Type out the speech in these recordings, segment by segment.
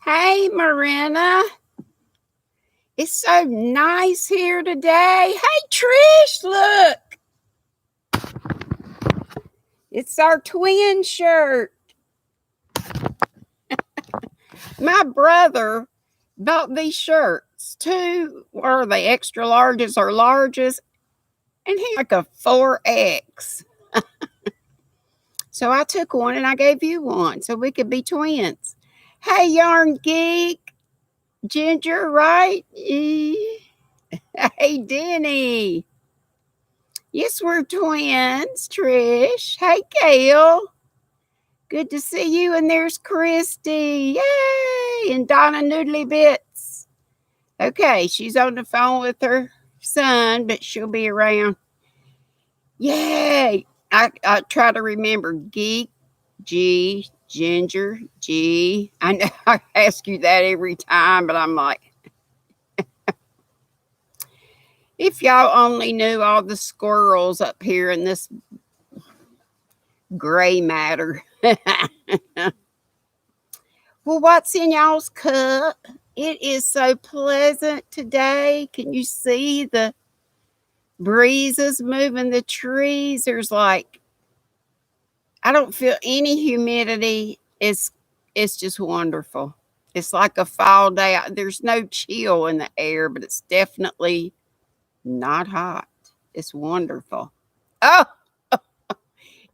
Hey, Marina. It's so nice here today. Hey, Trish, look. It's our twin shirt. My brother bought these shirts. Two, are they extra larges or larges? And he's like a 4X. So I took one and I gave you one so we could be twins. Hey, Yarn Geek. Ginger, right? Hey, Denny. Yes, we're twins, Trish. Hey, Gail. Good to see you. And there's Christy. Yay! And Donna Noodly Bits. Okay, she's on the phone with her son, but she'll be around. Yay! I try to remember Geek, G, Ginger, G. I know I ask you that every time, but I'm like, if y'all only knew all the squirrels up here in this gray matter. Well, what's in y'all's cup? It is so pleasant today. Can you see the breezes moving the trees? There's like, I don't feel any humidity. It's just wonderful. It's like a fall day. There's no chill in the air, but it's definitely not hot. It's wonderful. Oh,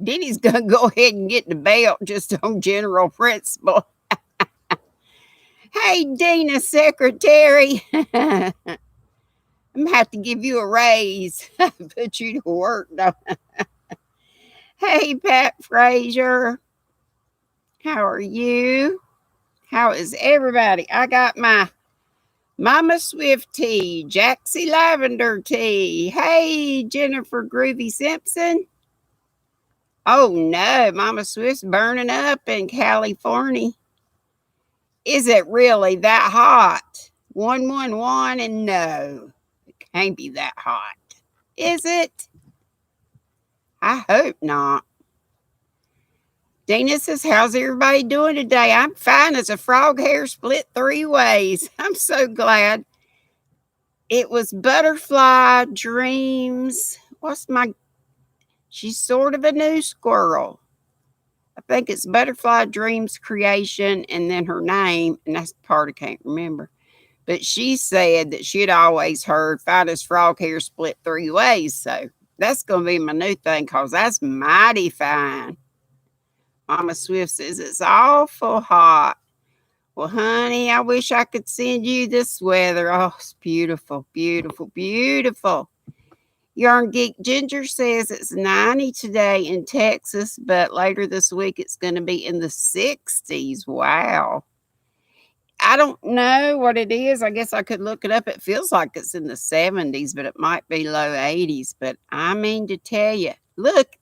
Denny's going to go ahead and get the belt just on general principle. Hey, Dina, secretary. I'm going to have to give you a raise. Put you to work. No. Hey, Pat Frazier. How are you? How is everybody? I got my Mama Swift tea, Jaxie Lavender tea. Hey, Jennifer Groovy Simpson. Oh, no, Mama Swift's burning up in California. Is it really that hot? 111 and no, it can't be that hot. Is it? I hope not. Dana says, how's everybody doing today? I'm fine as a frog hair split 3 ways. I'm so glad. It was Butterfly Dreams. She's sort of a new squirrel. I think it's Butterfly Dreams Creation and then her name, and that's the part I can't remember. But she said that she'd always heard finest frog hair split 3 ways. So that's going to be my new thing because that's mighty fine. Mama Swift says it's awful hot. Well, honey, I wish I could send you this weather. Oh, it's beautiful, beautiful, beautiful. Yarn Geek Ginger says it's 90 today in Texas, but later this week it's going to be in the 60s. Wow. I don't know what it is. I guess I could look it up. It feels like it's in the 70s, but it might be low 80s. But I mean to tell you, look,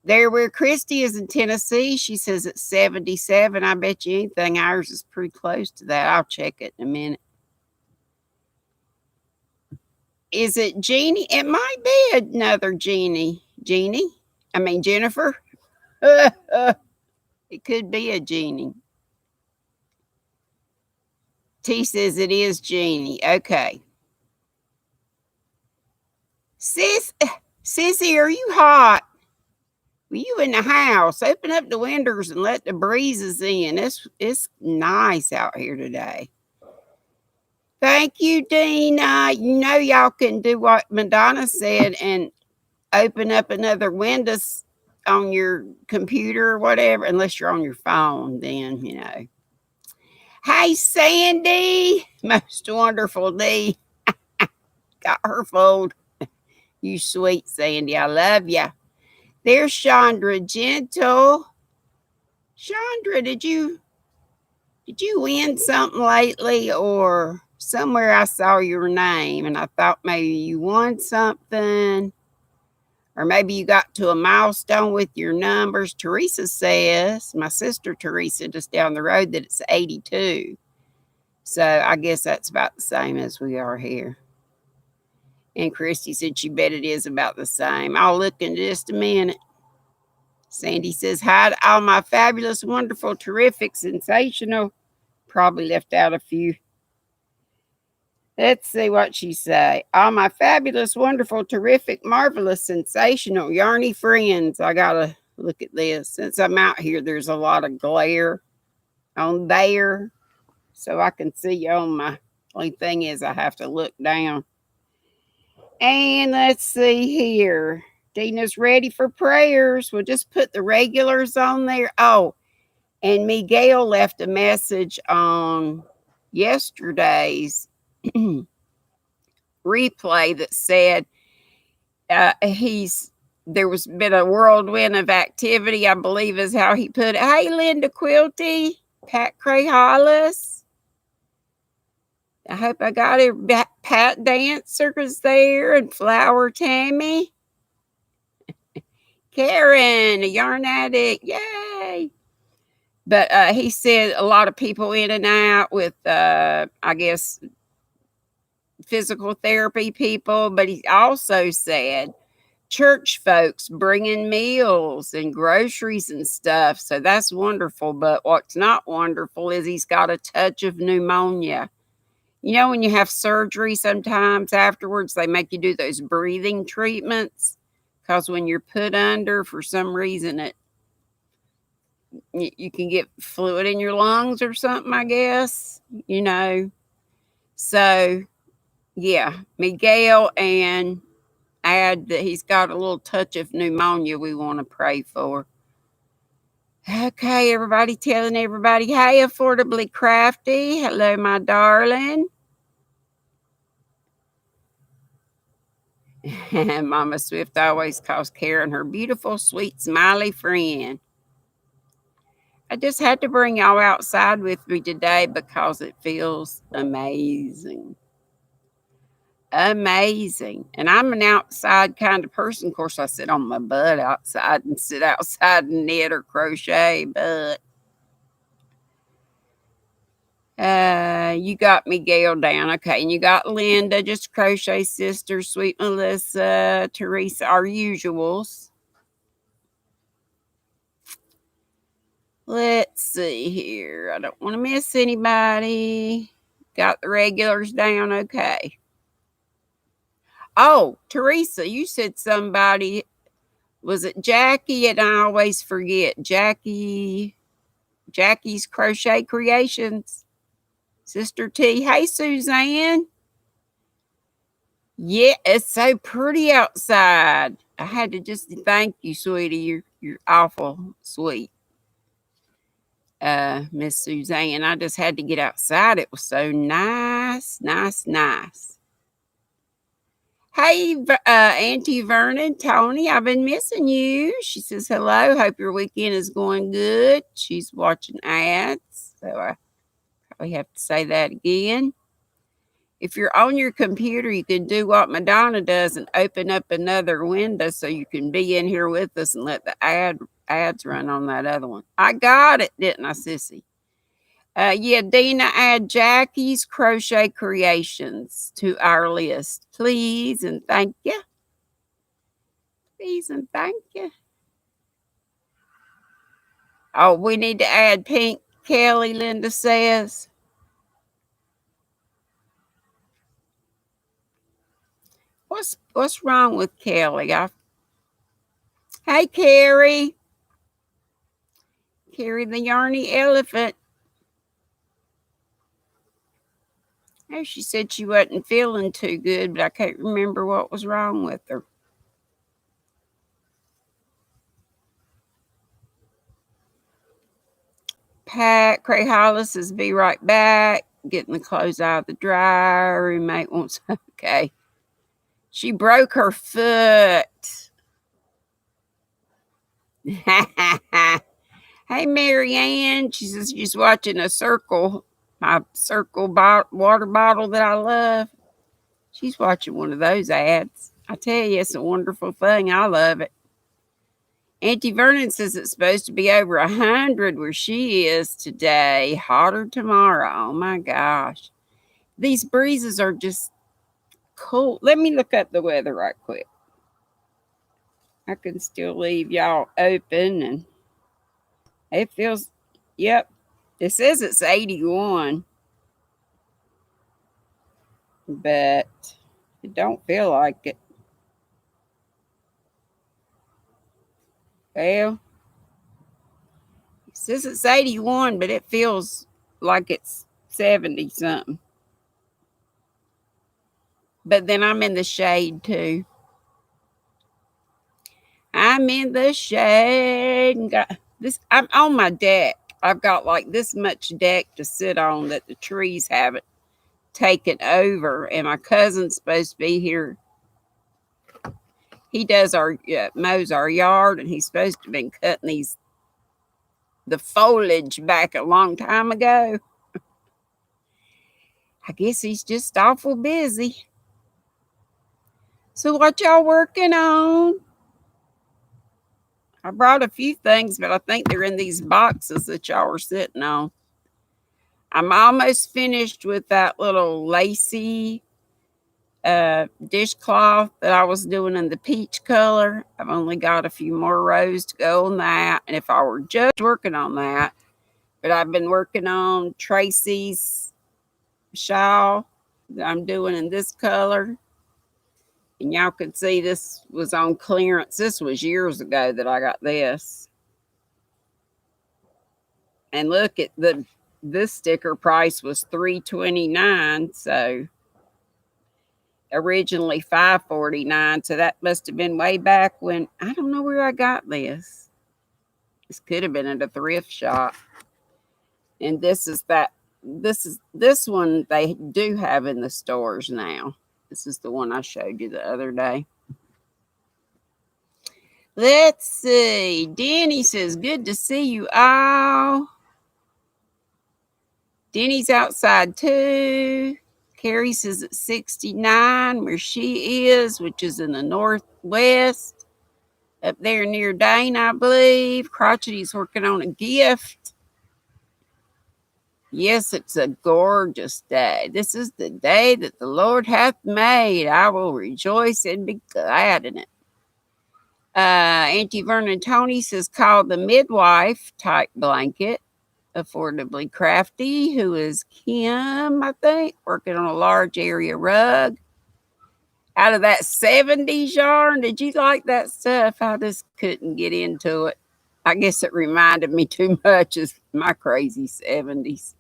there where Christy is in Tennessee, she says it's 77. I bet you anything ours is pretty close to that. I'll check it in a minute. Is it Jeannie? It might be another Jeannie. Jennifer. It could be a Jeannie. T says it is Jeannie. Okay. Sissy, are you hot? Well, you in the house. Open up the windows and let the breezes in. It's nice out here today. Thank you, Dina. You know y'all can do what Madonna said and open up another window on your computer or whatever, unless you're on your phone, then, you know. Hey, Sandy. Most wonderful Dee. Got her fooled. You sweet Sandy. I love ya. There's Chandra Gentle. Chandra, did you win something lately or somewhere I saw your name and I thought maybe you won something or maybe you got to a milestone with your numbers? Teresa says, my sister Teresa just down the road, that it's 82. So I guess that's about the same as we are here. And Christy said she bet it is about the same. I'll look in just a minute. Sandy says, hi to all my fabulous, wonderful, terrific, sensational probably left out a few. Let's see what she say. All my fabulous, wonderful, terrific, marvelous, sensational, yarny friends. I gotta look at this. Since I'm out here, there's a lot of glare on there, so I can see you on my. Only thing is, I have to look down. And let's see here. Dina's ready for prayers. We'll just put the regulars on there. Oh, and Miguel left a message on yesterday's replay that said there was been a whirlwind of activity, I believe is how he put it. Hey, Linda Quilty, Pat Cray Hollis. I hope I got it. Pat Dancer is there, and Flower Tammy. Karen, a yarn addict. Yay. But he said a lot of people in and out with, I guess, physical therapy people. But he also said church folks bringing meals and groceries and stuff. So that's wonderful. But what's not wonderful is he's got a touch of pneumonia. You know, when you have surgery, sometimes afterwards they make you do those breathing treatments because when you're put under, for some reason, you can get fluid in your lungs or something, I guess, you know. So, yeah, Miguel, and add that he's got a little touch of pneumonia we want to pray for. Okay, everybody telling everybody, hey, Affordably Crafty. Hello, my darling. Mama Swift always calls Karen her beautiful, sweet, smiley friend. I just had to bring y'all outside with me today because it feels amazing. Amazing. And I'm an outside kind of person. Of course, I sit on my butt outside and sit outside and knit or crochet, but you got Miguel down. Okay. And you got Linda, just crochet sister, sweet Melissa, Teresa, our usuals. Let's see here. I don't want to miss anybody. Got the regulars down. Okay. Oh, Teresa, you said somebody. Was it Jackie? And I always forget. Jackie's Crochet Creations. Sister T. Hey, Suzanne. Yeah, it's so pretty outside. I had to just thank you, sweetie. You're awful sweet. Miss Suzanne. I just had to get outside. It was so nice. Hey, Auntie Vernon, Tony, I've been missing you. She says, hello. Hope your weekend is going good. She's watching ads. So I probably have to say that again. If you're on your computer, you can do what Madonna does and open up another window so you can be in here with us and let the ads run on that other one. I got it, didn't I, sissy? Yeah, Dina, add Jackie's Crochet Creations to our list, please and thank you. Please and thank you. Oh, we need to add Pink Kelly, Linda says. What's wrong with Kelly? Hey, Carrie. Carrie the Yarny Elephant. Oh, she said she wasn't feeling too good, but I can't remember what was wrong with her. Pat Cray Hollis says, be right back. Getting the clothes out of the dryer. Roommate wants, okay. She broke her foot. Hey, Marianne. She says she's watching my Circle water bottle that I love. She's watching one of those ads. I tell you, it's a wonderful thing. I love it. Auntie Vernon says it's supposed to be over 100 where she is today. Hotter tomorrow. Oh, my gosh. These breezes are just cool. Let me look up the weather right quick. I can still leave y'all open and it feels, yep, It says it's 81, but it don't feel like it. Well, it says it's 81, but it feels like it's 70 something. But then I'm in the shade too. I'm in the shade and got this. I'm on my deck. I've got like this much deck to sit on that the trees haven't taken over. And my cousin's supposed to be here. He does our mows our yard, and he's supposed to have been cutting the foliage back a long time ago. I guess he's just awful busy. So what y'all working on? I brought a few things, but I think they're in these boxes that y'all are sitting on. I'm almost finished with that little lacy dishcloth that I was doing in the peach color. I've only got a few more rows to go on that. And if I were just working on that, but I've been working on Tracy's shawl that I'm doing in this color. And y'all could see this was on clearance. This was years ago that I got this. And look at this sticker price was $3.29. So originally $5.49. So that must have been way back when, I don't know where I got this. This could have been at a thrift shop. And this one they do have in the stores now. This is the one I showed you the other day. Let's see. Denny says, good to see you all. Denny's outside too. Carrie says it's 69 where she is, which is in the northwest. Up there near Dane, I believe. Crotchety's working on a gift. Yes, it's a gorgeous day. This is the day that the Lord hath made. I will rejoice and be glad in it. Auntie Vernon Tony says, call the midwife type blanket. Affordably Crafty, who is Kim, I think, working on a large area rug. Out of that 70s yarn, did you like that stuff? I just couldn't get into it. I guess it reminded me too much of my crazy 70s.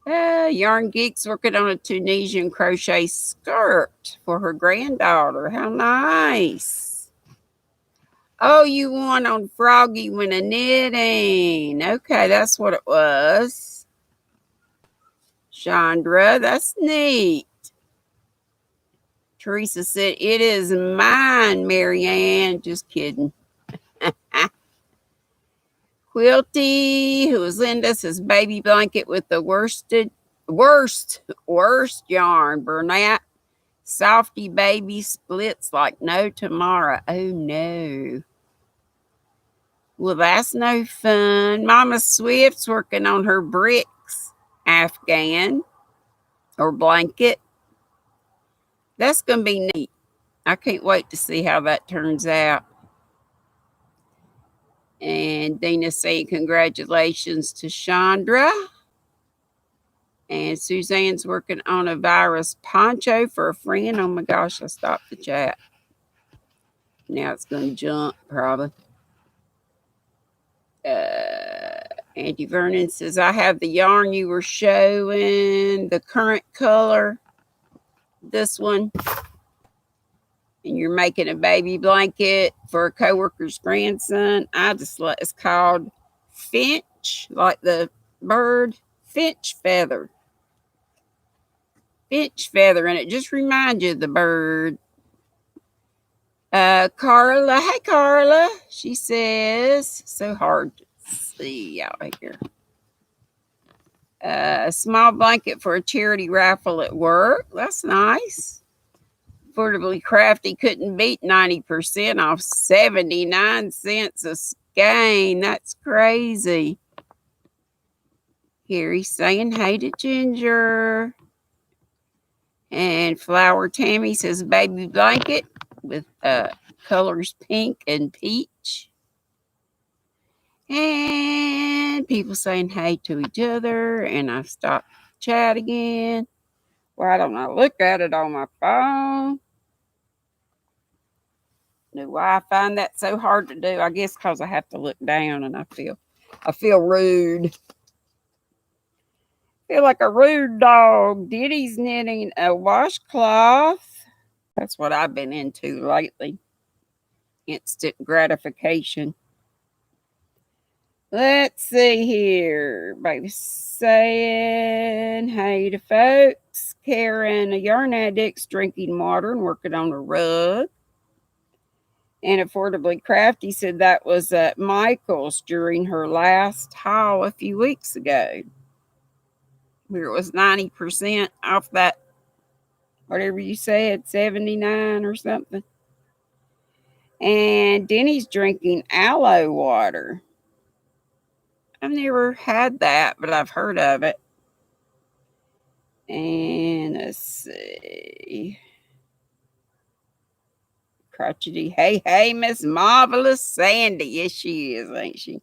Yarn Geek's working on a Tunisian crochet skirt for her granddaughter. How nice. Oh, you won on Froggy when a knitting. Okay, that's what it was. Chandra, that's neat. Teresa said, it is mine, Marianne. Just kidding. Quilty, who is Linda, says baby blanket with the worst yarn. Bernat, softy baby splits like no tomorrow. Oh no. Well, that's no fun. Mama Swift's working on her bricks Afghan or blanket. That's going to be neat. I can't wait to see how that turns out. And Dina's saying congratulations to Chandra. And Suzanne's working on a virus poncho for a friend. Oh my gosh, I stopped the chat. Now it's going to jump probably. Auntie Vernon says, I have the yarn you were showing, the current color, this one. And you're making a baby blanket for a coworker's grandson. It's called Finch, like the bird, finch feather. Finch feather, and it just reminds you of the bird. Carla, hey Carla, she says, so hard to see out here. A small blanket for a charity raffle at work. That's nice. Affordably Crafty couldn't beat 90% off, 79 cents a skein. That's crazy. Harry's saying hey to Ginger. And Flower Tammy says baby blanket with colors pink and peach. And people saying hey to each other, and I stopped chat again. Why don't I look at it on my phone? Know why I find that so hard to do? I guess because I have to look down, and I feel rude. Feel like a rude dog. Diddy's knitting a washcloth. That's what I've been into lately. Instant gratification. Let's see here. Baby saying hey to folks. Karen, a yarn addict's drinking water and working on a rug. And Affordably Crafty said that was at Michael's during her last haul a few weeks ago, where it was 90% off that, whatever you said, 79 or something. And Denny's drinking aloe water. I've never had that, but I've heard of it. And let's see. Crotchety. Hey, Miss Marvelous Sandy. Yes, she is, ain't she?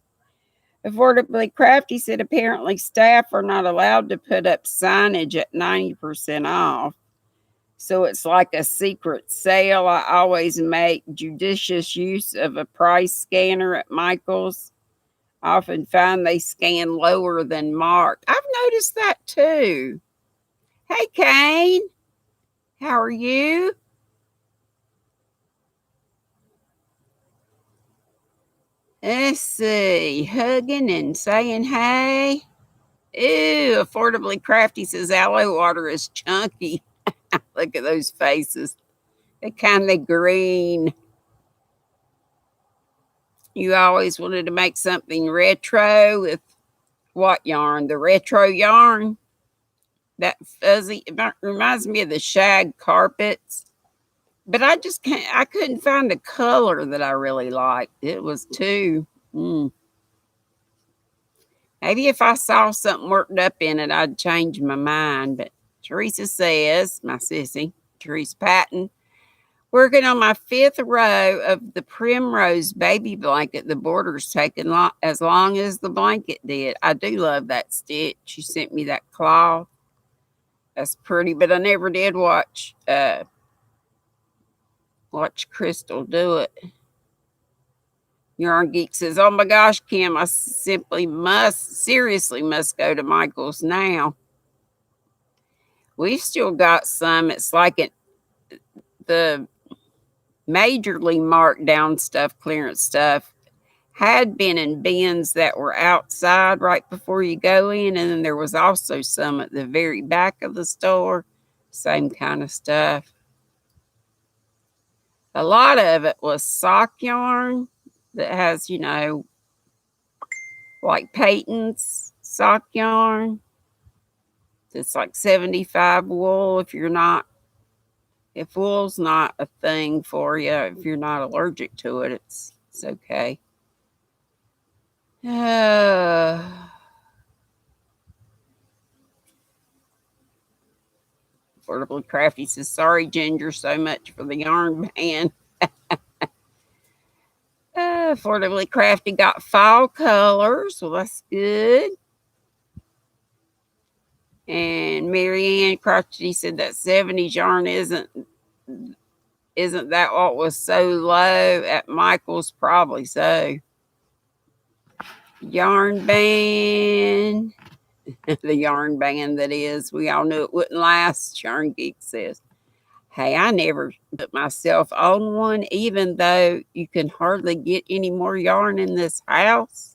Affordably Crafty said apparently staff are not allowed to put up signage at 90% off. So it's like a secret sale. I always make judicious use of a price scanner at Michael's. I often find they scan lower than marked. I've noticed that too. Hey, Kane. How are you? Let's see. Hugging and saying hey. Ew, Affordably Crafty says aloe water is chunky. Look at those faces. They're kind of green. You always wanted to make something retro with what yarn? The retro yarn? That fuzzy, it reminds me of the shag carpets. But I just I couldn't find a color that I really liked. It was too, maybe if I saw something worked up in it, I'd change my mind. But Teresa says, my sissy, Teresa Patton, working on my 5th row of the Primrose baby blanket. The border's taken as long as the blanket did. I do love that stitch. You sent me that cloth. That's pretty, but I never did watch Crystal do it. Yarn Geek says, oh my gosh, Kim, I seriously must go to Michael's now. We've still got some. It's like the majorly marked down stuff, clearance stuff, had been in bins that were outside right before you go in. And then there was also some at the very back of the store. Same kind of stuff. A lot of it was sock yarn that has, like Peyton's sock yarn. It's like 75 wool if wool's not a thing for you, if you're not allergic to it, it's okay. Affordably Crafty says, sorry, Ginger, so much for the yarn ban. Affordably Crafty got fall colors. Well, that's good. And Marianne Crotchety said that 70s yarn isn't that what was so low at Michael's? Probably so. Yarn ban. The yarn ban, that is. We all knew it wouldn't last, Yarn Geek says. Hey, I never put myself on one, even though you can hardly get any more yarn in this house.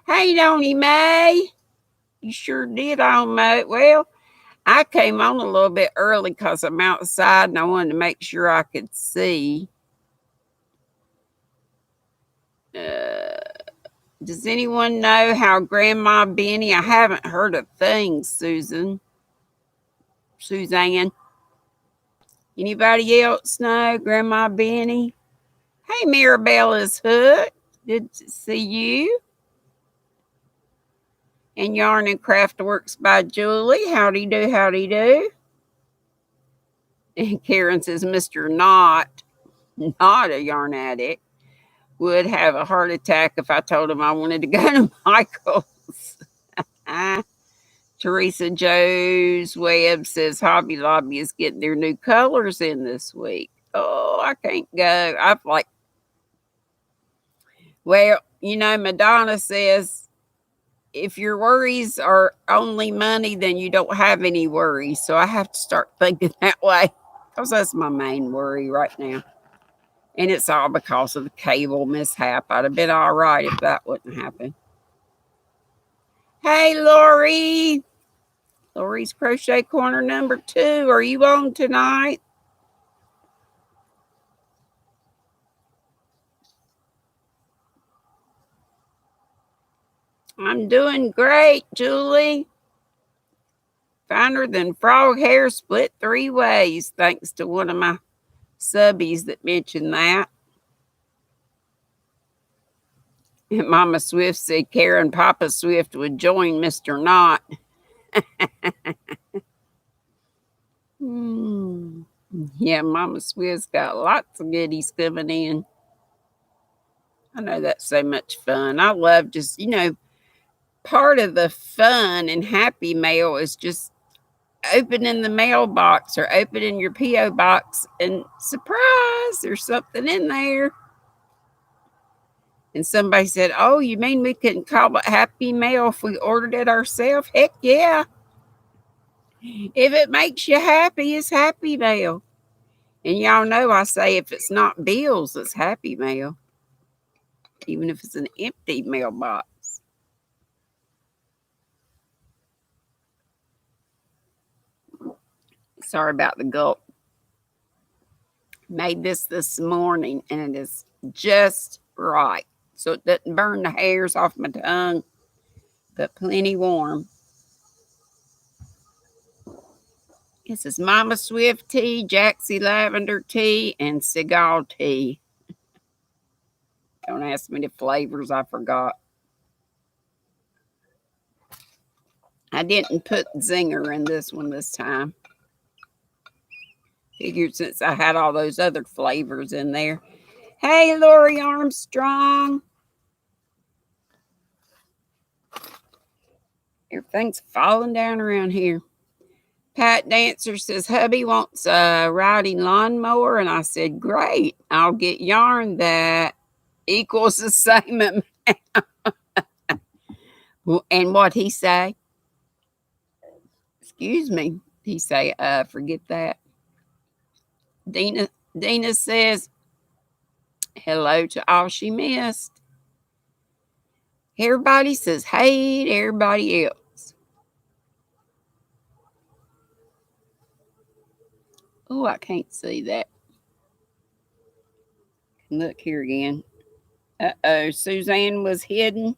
Hey, Donnie Mae. You sure did almost. Well, I came on a little bit early because I'm outside and I wanted to make sure I could see. Does anyone know how Grandma Benny? I haven't heard a thing, Suzanne. Anybody else know Grandma Benny? Hey, Mirabella's Hook. Good to see you. And Yarn and Craft Works by Julie. Howdy do. And Karen says, Mr. Not a yarn addict. would have a heart attack if I told him I wanted to go to Michael's. Teresa Joe's Webb says Hobby Lobby is getting their new colors in this week. Oh, I can't go. I've like, well, you know, Madonna says if your worries are only money, then you don't have any worries. So I have to start thinking that way because that's my main worry right now. And it's all because of the cable mishap. I'd have been all right if that wouldn't happen. Hey, Lori. Lori's Crochet Corner number 2. Are you on tonight? I'm doing great, Julie. Finer than frog hair split 3 ways, thanks to one of my subbies that mentioned that. And Mama Swift said Karen Papa Swift would join Mr. Knott. Yeah, Mama Swift's got lots of goodies coming in. I know that's so much fun. I love just, you know, part of the fun and happy mail is just opening the mailbox or opening your P.O. box and surprise, there's something in there. And somebody said, oh, you mean we couldn't call it happy mail if we ordered it ourselves? Heck yeah. If it makes you happy, it's happy mail. And y'all know I say if it's not bills, it's happy mail. Even if it's an empty mailbox. Sorry about the gulp. Made this morning and it is just right. So it doesn't burn the hairs off my tongue, but plenty warm. This is Mama Swift tea, Jaxie Lavender tea, and Seagal tea. Don't ask me the flavors, I forgot. I didn't put Zinger in this one this time. Figured since I had all those other flavors in there. Hey, Lori Armstrong. Everything's falling down around here. Pat Dancer says, hubby wants a riding lawnmower. And I said, great. I'll get yarn that equals the same amount. And what he say? Excuse me. He say, forget that. Dina says, hello to all she missed. Everybody says hey to everybody else. Oh, I can't see that. Look here again. Uh-oh, Suzanne was hidden.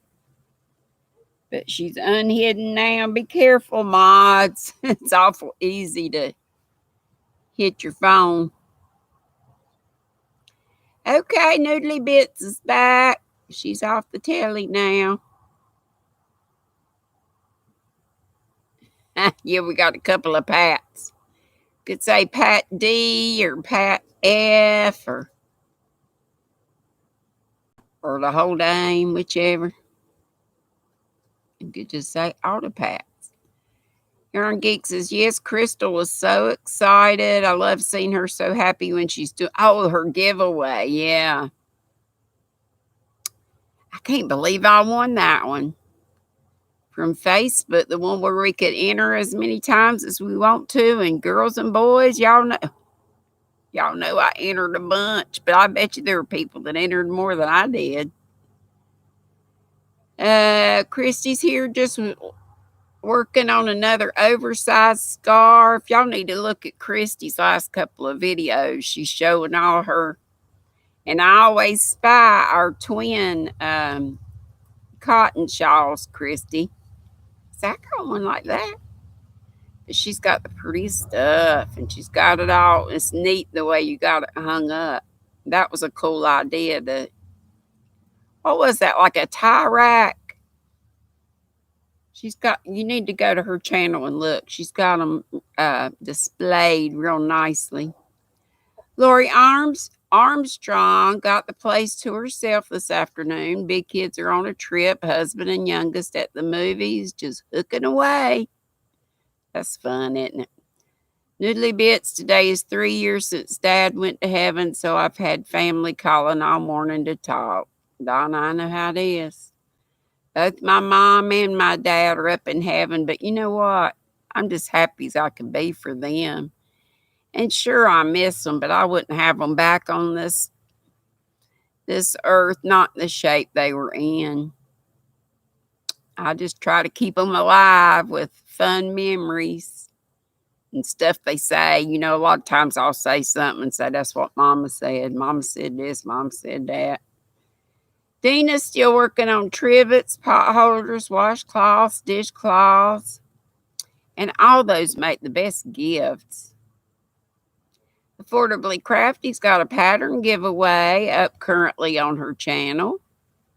But she's unhidden now. Be careful, mods. It's awful easy to hit your phone. Okay, Noodly Bits is back. She's off the telly now. Yeah, we got a couple of Pats. Could say Pat D or Pat F or the whole name, whichever. You could just say Autopats. Yarn Geek says, yes, Crystal was so excited. I love seeing her so happy when she's doing, her giveaway. Yeah. I can't believe I won that one from Facebook, the one where we could enter as many times as we want to. And girls and boys, y'all know I entered a bunch, but I bet you there were people that entered more than I did. Christy's here just working on another oversized scarf. Y'all need to look at Christy's last couple of videos. She's showing all her, and I always spy our twin cotton shawls, Christy. So I got one like that. But she's got the pretty stuff, and she's got it all. It's neat the way you got it hung up. That was a cool idea. What was that, like a tie rack? You need to go to her channel and look. She's got them displayed real nicely. Lori Armstrong got the place to herself this afternoon. Big kids are on a trip. Husband and youngest at the movies, just hooking away. That's fun, isn't it? Noodly Bits, today is 3 years since Dad went to heaven, so I've had family calling all morning to talk. Donna, I know how it is. Both my mom and my dad are up in heaven, but you know what? I'm just happy as I can be for them. And sure, I miss them, but I wouldn't have them back on this earth, not in the shape they were in. I just try to keep them alive with fun memories and stuff they say. You know, a lot of times I'll say something and say, that's what Mama said. Mama said this, Mama said that. Dina's still working on trivets, pot holders, washcloths, dishcloths, and all those make the best gifts. Affordably Crafty's got a pattern giveaway up currently on her channel.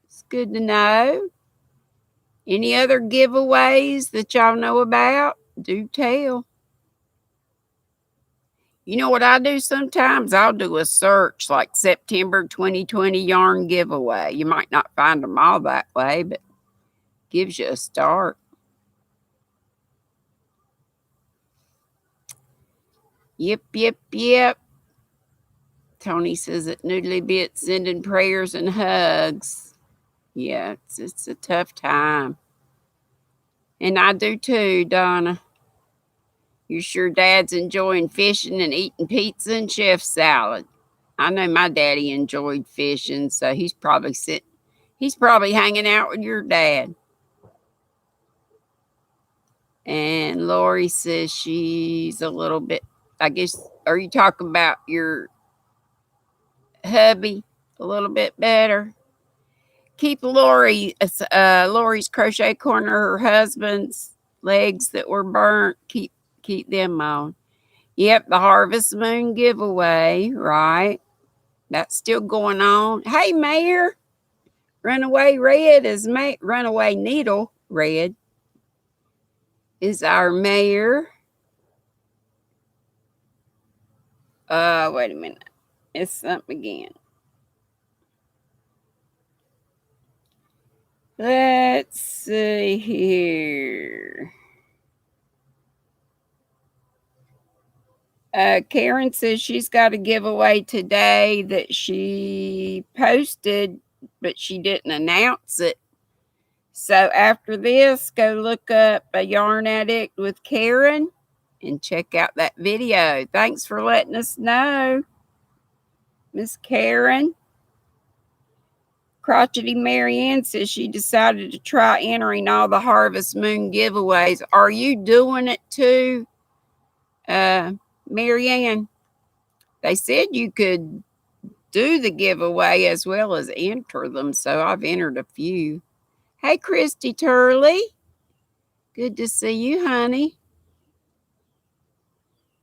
It's good to know. Any other giveaways that y'all know about? Do tell. You know what I do sometimes? I'll do a search like September 2020 yarn giveaway. You might not find them all that way, but gives you a start. Yep. Tony says that Noodly Bits sending prayers and hugs. Yeah, it's a tough time. And I do too, Donna. You sure Dad's enjoying fishing and eating pizza and chef salad. I know my daddy enjoyed fishing, so he's probably hanging out with your dad. And Lori says she's a little bit, I guess, are you talking about your hubby a little bit better? Keep Lori's crochet corner, her husband's legs that were burnt, keep them on. Yep, the Harvest Moon giveaway, right? That's still going on. Hey, Mayor, Runaway Needle Red is our mayor. Wait a minute. It's something again. Let's see here. Karen says she's got a giveaway today that she posted, but she didn't announce it. So after this, go look up a Yarn Addict with Karen and check out that video. Thanks for letting us know, Miss Karen. Crotchety Marianne says she decided to try entering all the Harvest Moon giveaways. Are you doing it too, Marianne? They said you could do the giveaway as well as enter them, so I've entered a few. Hey, Christy Turley. Good to see you, honey.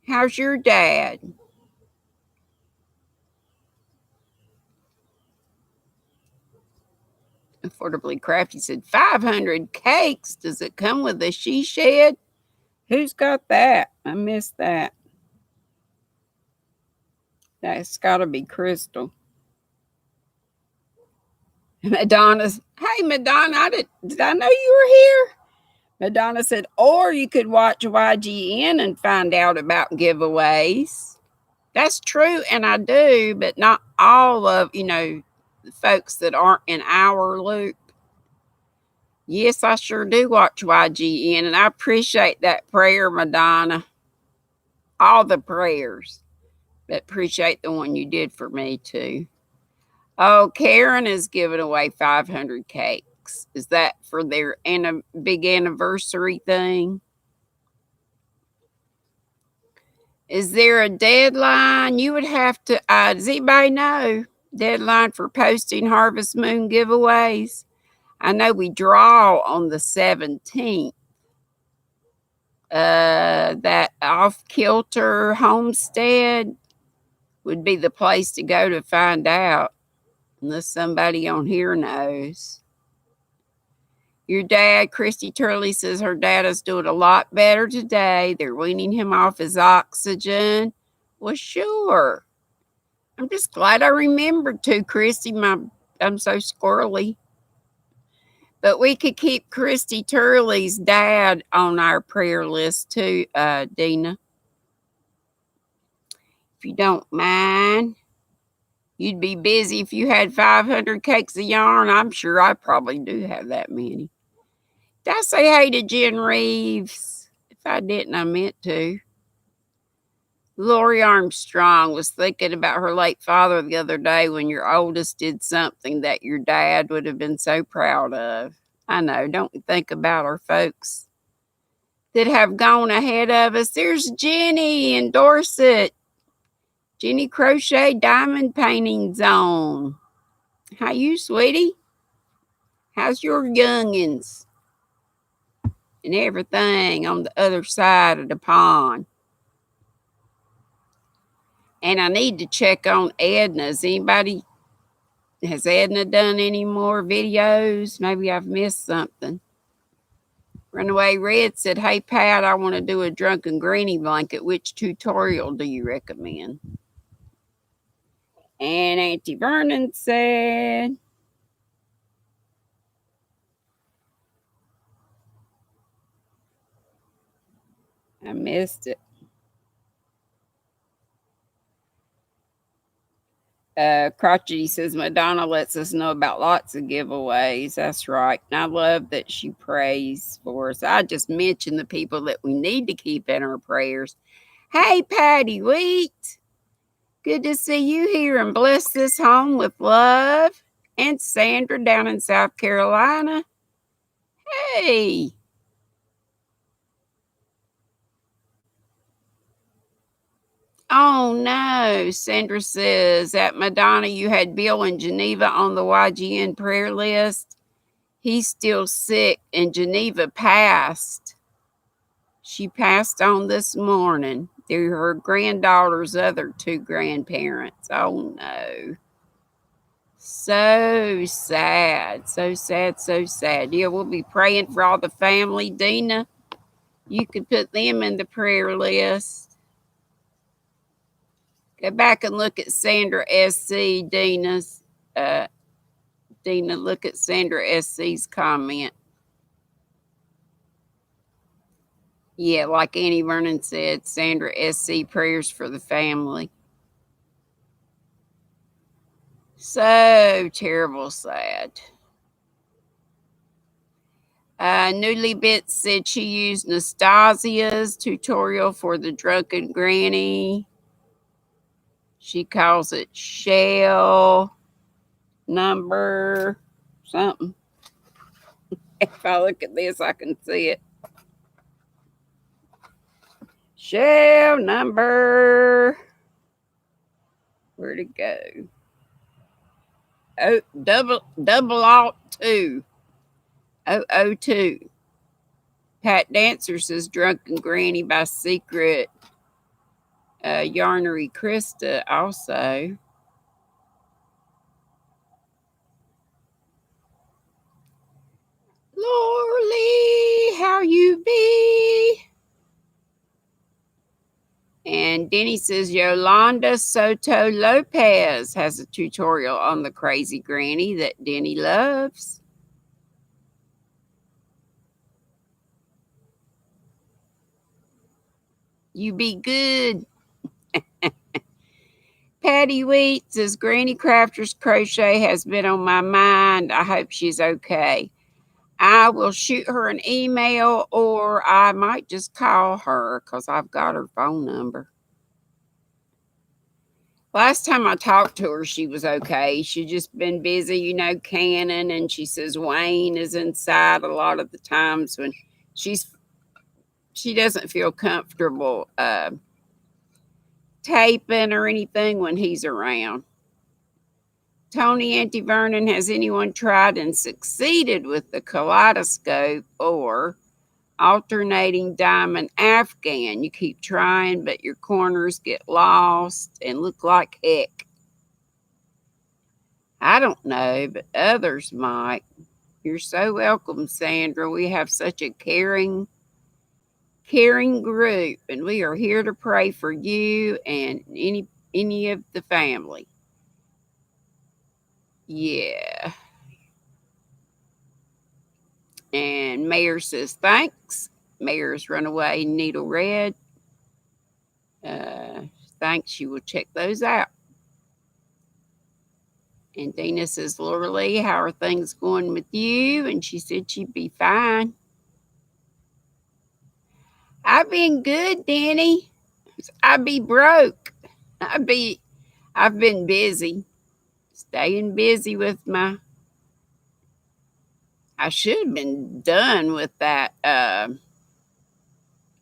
How's your dad? Affordably Crafty said 500 cakes. Does it come with a she shed? Who's got that? I missed that. That's got to be Crystal. Madonna's, hey, Madonna, did I know you were here? Madonna said, or you could watch YGN and find out about giveaways. That's true, and I do, but not all of, the folks that aren't in our loop. Yes, I sure do watch YGN, and I appreciate that prayer, Madonna. All the prayers, but appreciate the one you did for me, too. Oh, Karen is giving away 500 cakes. Is that for their big anniversary thing? Is there a deadline? You would have to, does anybody know? Deadline for posting Harvest Moon giveaways? I know we draw on the 17th. That Off Kilter Homestead would be the place to go to find out, unless somebody on here knows. Your dad, Christy Turley, says her dad is doing a lot better today. They're weaning him off his oxygen. Well, sure. I'm just glad I remembered to, Christy. I'm so squirrely. But we could keep Christy Turley's dad on our prayer list too, Dina. If you don't mind. You'd be busy if you had 500 cakes of yarn. I'm sure I probably do have that many. Did I say hey to Jen Reeves? If I didn't, I meant to. Lori Armstrong was thinking about her late father the other day when your oldest did something that your dad would have been so proud of. I know, don't we think about our folks that have gone ahead of us? There's Jenny in Dorset. Jenny Crochet Diamond Painting Zone. How you, sweetie? How's your youngins and everything on the other side of the pond? And I need to check on Edna's. Has Edna done any more videos? Maybe I've missed something. Runaway Red said, hey, Pat, I want to do a drunken granny blanket. Which tutorial do you recommend? And Auntie Vernon said, I missed it. Crotchety says Madonna lets us know about lots of giveaways. That's right. And I love that she prays for us. I just mentioned the people that we need to keep in our prayers. Hey, Patty Wheat. Good to see you here, and bless this home with love. And Sandra down in South Carolina. Hey. Oh no, Sandra says, at Madonna, you had Bill in Geneva on the YGN prayer list. He's still sick, and Geneva passed. She passed on this morning. They're her granddaughter's other two grandparents. Oh no. So sad. So sad, so sad. Yeah, we'll be praying for all the family. Dina, you could put them in the prayer list. Go back and look at Sandra SC, Dina's. Dina, look at Sandra SC's comment. Yeah, like Annie Vernon said, Sandra SC prayers for the family. So terrible sad. Newly Bits said she used Nastasia's tutorial for the drunken granny. She calls it shell number something. If I look at this, I can see it. Shell number. Where'd it go? Oh, double alt 2. 002. Pat Dancer says Drunken Granny by Secret. Yarnery Krista also. Lorley, how you be? And Denny says Yolanda Soto Lopez has a tutorial on the crazy granny that Denny loves. You be good. Patty Wheat says Granny Crafter's Crochet has been on my mind. I hope she's okay. I will shoot her an email, or I might just call her because I've got her phone number. Last time I talked to her, she was okay. She's just been busy, canning, and she says Wayne is inside a lot of the times when she doesn't feel comfortable taping or anything when he's around. Tony Auntie Vernon, has anyone tried and succeeded with the kaleidoscope or alternating diamond Afghan? You keep trying, but your corners get lost and look like heck. I don't know, but others might. You're so welcome, Sandra. We have such a caring group, and we are here to pray for you and any of the family. Yeah. And Mayor says thanks. Mayor's Runaway Needle Red. Thanks. She will check those out. And Dina says, Laura Lee, how are things going with you? And she said she'd be fine. I've been good, Danny. I'd be broke. I've been busy. Staying busy with I should have been done with that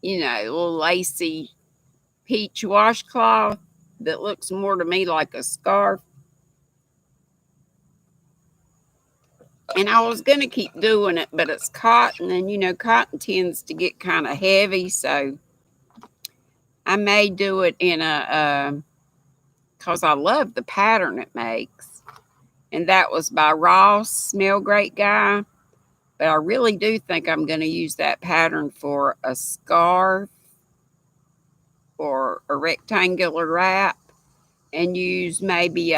little lacy peach washcloth that looks more to me like a scarf. And I was going to keep doing it, but it's cotton, and cotton tends to get kind of heavy, so I may do it in because I love the pattern it makes. And that was by Ross, Smell Great Guy. But I really do think I'm going to use that pattern for a scarf or a rectangular wrap, and use maybe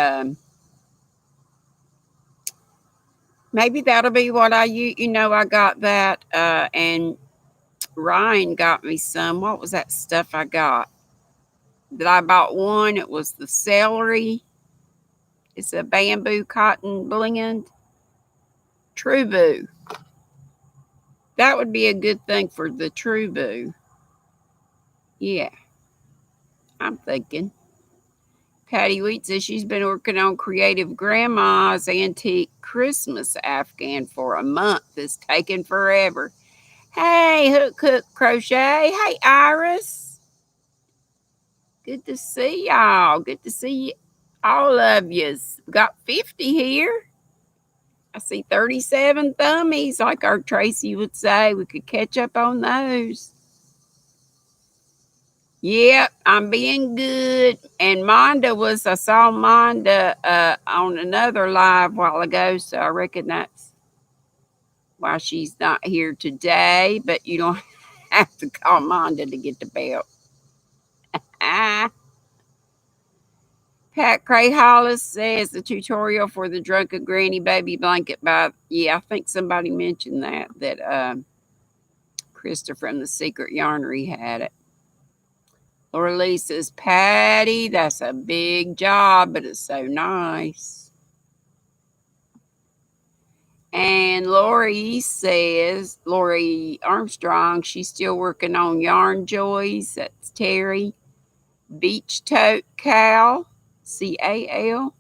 that'll be what I use. I got that, and Ryan got me some. What was that stuff I got? That I bought one. It was the celery. It's a bamboo cotton blend. True Boo. That would be a good thing for the True Boo. Yeah, I'm thinking. Patty Wheat says she's been working on Creative Grandma's antique Christmas Afghan for a month. It's taken forever. Hey, Hook Crochet. Hey, Iris. Good to see y'all. Good to see all of yous. Got 50 here. I see 37 thummies, like our Tracy would say. We could catch up on those. Yep, I'm being good. And I saw Monda on another live a while ago, so I reckon that's why she's not here today. But you don't have to call Monda to get the belt. Pat Cray Hollis says the tutorial for the Drunken Granny Baby Blanket I think somebody mentioned that Krista from the Secret Yarnery had it. Laura Lee says, Patty, that's a big job, but it's so nice. And Lori Armstrong, she's still working on Yarn Joys. That's Terry. Beach Tote Cal, CAL.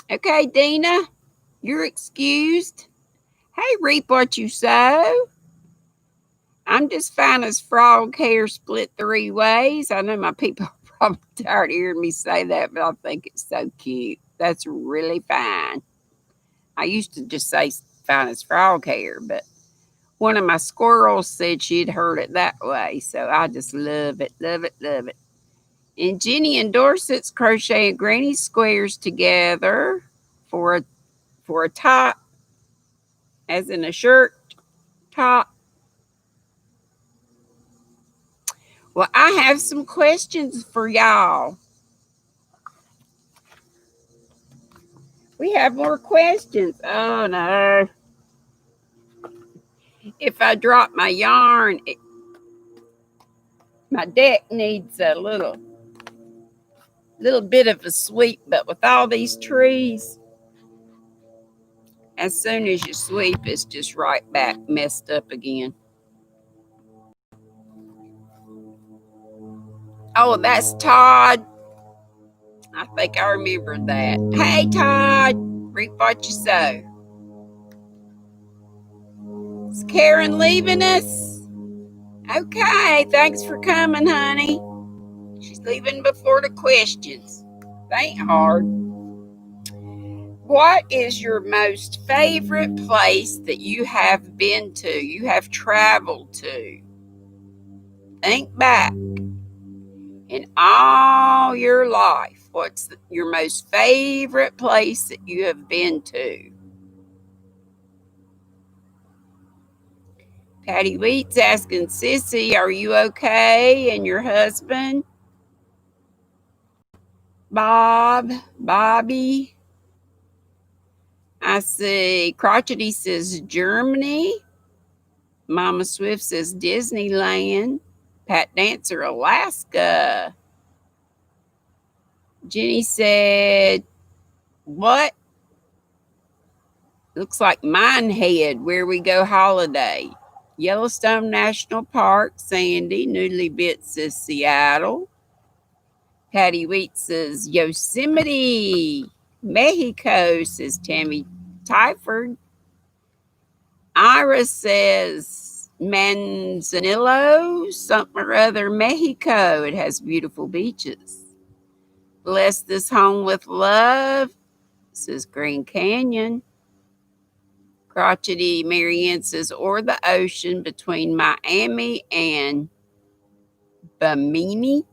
Okay, Dina, you're excused. Hey, reap what you sow. I'm just fine as frog hair split 3 ways. I know my people are probably tired of hearing me say that, but I think it's so cute. That's really fine. I used to just say fine as frog hair, but one of my squirrels said she'd heard it that way. So I just love it, love it, love it. And Jenny and Dorset's crocheting granny squares together for a top, as in a shirt top. Well, I have some questions for y'all. We have more questions. Oh, no. If I drop my yarn, my deck needs a little bit of a sweep. But with all these trees, as soon as you sweep, it's just right back messed up again. Oh, that's Todd. I think I remember that. Hey, Todd, reap what you sow. Is Karen leaving us? Okay, thanks for coming, honey. She's leaving before the questions. They ain't hard. What is your most favorite place that you have been to, you have traveled to? Think back in all your life. What's your most favorite place that you have been to? Patty Wheat's asking Sissy, are you okay? And your husband? Bobby. I see Crotchety says Germany. Mama Swift says Disneyland. Pat Dancer, Alaska. Jenny said, what? Looks like Minehead, where we go holiday. Yellowstone National Park, Sandy. Noodly Bits says Seattle. Patty Wheat says Yosemite. Mexico, says Tammy Tyford. Ira says Manzanillo, something or other, Mexico. It has beautiful beaches. Bless this home with love, says Grand Canyon. Crotchety Marianne says, or the ocean between Miami and Bimini.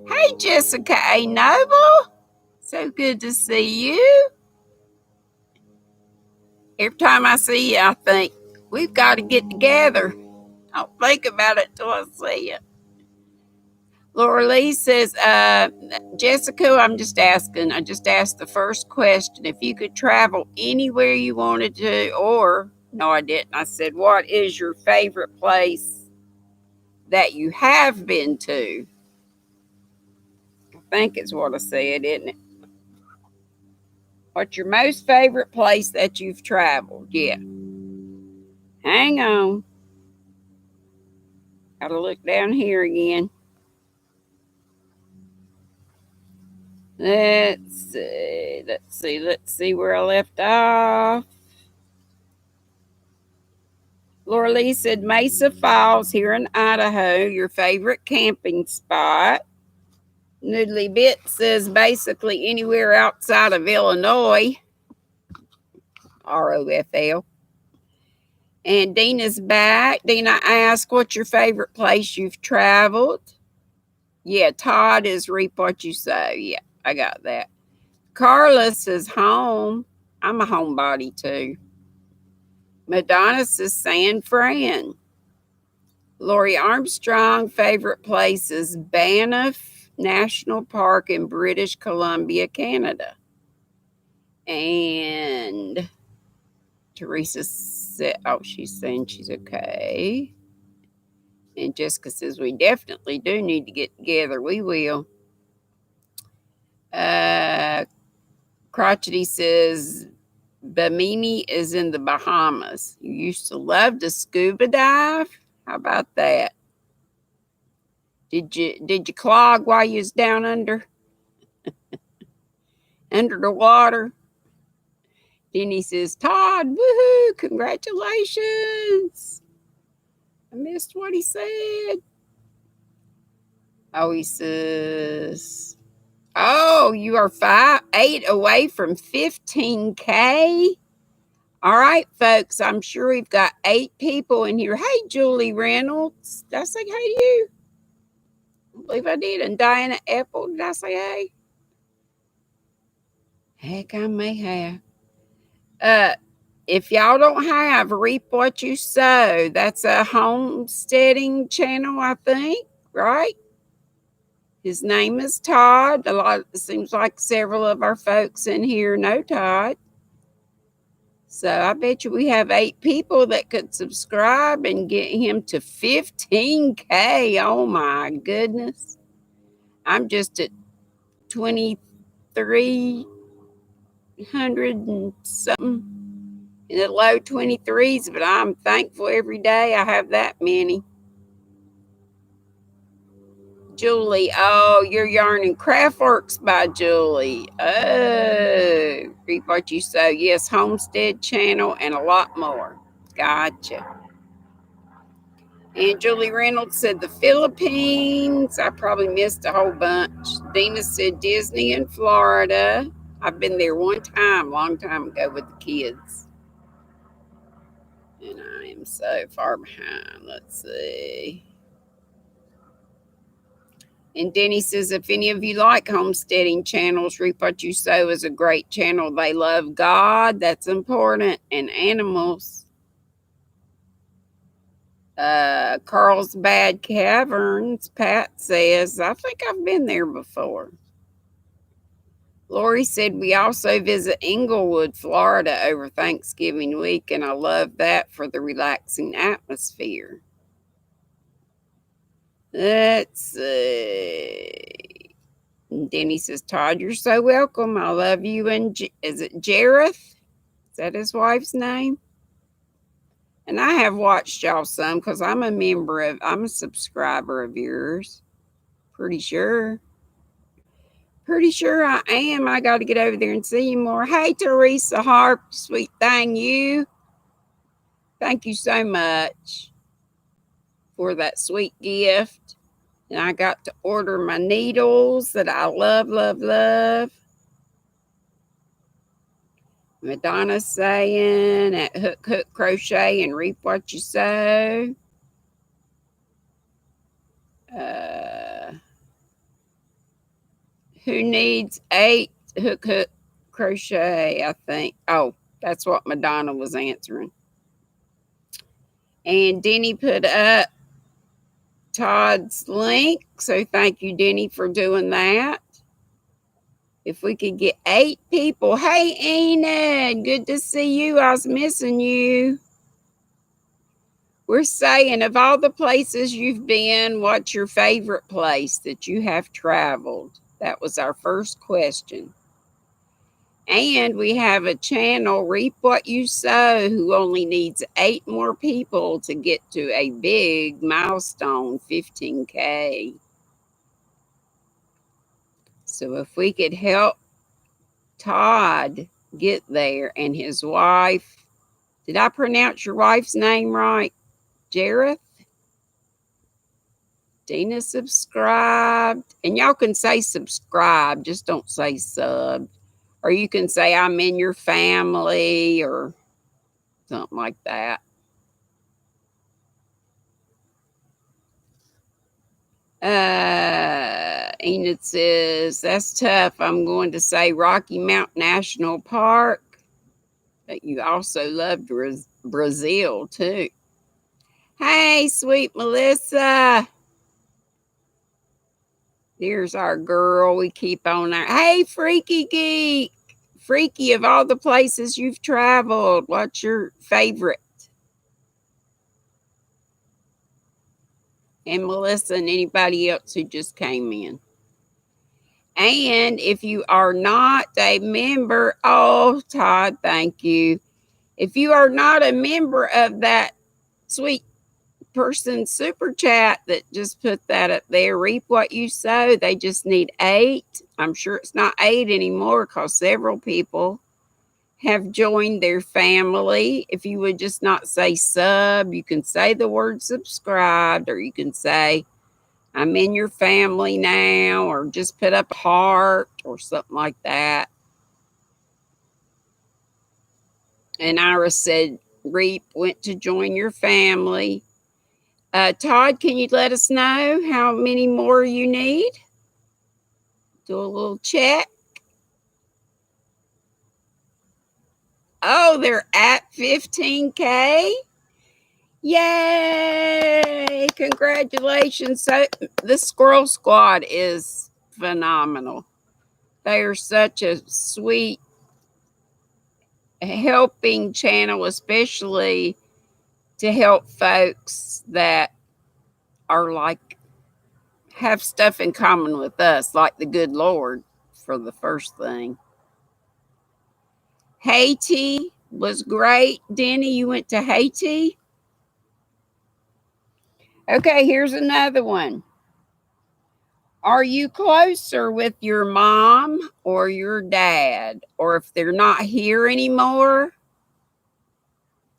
Hey, Jessica A. Noble. So good to see you. Every time I see you, I think, we've got to get together. I don't think about it till I see you. Laura Lee says, Jessica, I just asked the first question. If you could travel anywhere you wanted to, or, no, I didn't. I said, what is your favorite place that you have been to? I think it's what I said, isn't it? What's your most favorite place that you've traveled? Yeah. Hang on. Gotta look down here again. Let's see where I left off. Laura Lee said Mesa Falls here in Idaho, your favorite camping spot. Noodly Bit says basically anywhere outside of Illinois, ROFL. And Dina's back. Dina asked, what's your favorite place you've traveled? Yeah, Todd is reap what you sow. Yeah, I got that. Carla says home. I'm a homebody too. Madonna says San Fran. Lori Armstrong, favorite place is Banff National Park in British Columbia, Canada. And Teresa said, oh, she's saying she's okay. And Jessica says, we definitely do need to get together. We will. Crotchety says, Bimini is in the Bahamas. You used to love to scuba dive? How about that? Did you clog while you was down under the water? Denny says, Todd, woohoo, congratulations. I missed what he said. Oh, he says, oh, you are 8 away from 15K. All right, folks, I'm sure we've got 8 people in here. Hey, Julie Reynolds. Did I say hey to you? I believe I did. And Diana Apple, did I say hey? Heck, I may have. If y'all don't have Reap What You Sow, that's a homesteading channel, I think, right? His name is Todd. It seems like several of our folks in here know Todd. So I bet you we have 8 people that could subscribe and get him to 15K. Oh my goodness. I'm just at 2,300 and something in the low 23s, but I'm thankful every day I have that many. Julie, oh, you're yarning Craftworks by Julie. Oh, reap what you sow. Yes, Homestead Channel and a lot more. Gotcha. And Julie Reynolds said the Philippines. I probably missed a whole bunch. Dina said Disney in Florida. I've been there one time, long time ago with the kids. And I am so far behind. Let's see. And Denny says, if any of you like homesteading channels, Reap What You Sow is a great channel. They love God. That's important. And animals. Carlsbad Caverns, Pat says, I think I've been there before. Lori said we also visit Inglewood, Florida over Thanksgiving week, and I love that for the relaxing atmosphere. Let's see. Denny says, Todd, you're so welcome. I love you. And is it Jareth? Is that his wife's name? And I have watched y'all some because I'm a subscriber of yours. Pretty sure. Pretty sure I am. I got to get over there and see you more. Hey, Teresa Harp, sweet thing, you. Thank you so much for that sweet gift. And I got to order my needles that I love, love, love. Madonna saying at Hook Hook Crochet and Reap What You Sow. Who needs 8 Hook Hook Crochet, I think. Oh, that's what Madonna was answering. And Denny put up Todd's link. So thank you, Denny, for doing that. If we could get 8 people. Hey, Enid, good to see you. I was missing you. We're saying, of all the places you've been, what's your favorite place that you have traveled? That was our first question. And we have a channel, Reap What You Sow, who only needs 8 more people to get to a big milestone, 15K. So if we could help Todd get there and his wife, did I pronounce your wife's name right? Jareth? Dina subscribed. And y'all can say subscribe, just don't say sub. Or you can say I'm in your family or something like that. Enid says, that's tough. I'm going to say Rocky Mount National Park. But you also love Brazil, too. Hey, sweet Melissa. There's our girl. We keep on there. Hey, Freaky Geek. Freaky, of all the places you've traveled, what's your favorite? And Melissa and anybody else who just came in. And if you are not a member, oh, Todd, thank you. If you are not a member of that sweet person super chat that just put that up there, Reap What You Sow, they just need 8. I'm sure it's not 8 anymore because several people have joined their family. If you would just not say sub, you can say the word subscribed, or you can say I'm in your family now, or just put up a heart or something like that. And Iris said, Reap went to join your family. Todd, can you let us know how many more you need? Do a little check. Oh, they're at 15K. Yay! Congratulations. So the Squirrel Squad is phenomenal. They are such a sweet helping channel, especially to help folks that are like have stuff in common with us, like the good Lord, for the first thing. Haiti was great. Denny, you went to Haiti? Okay, here's another one. Are you closer with your mom or your dad? Or if they're not here anymore,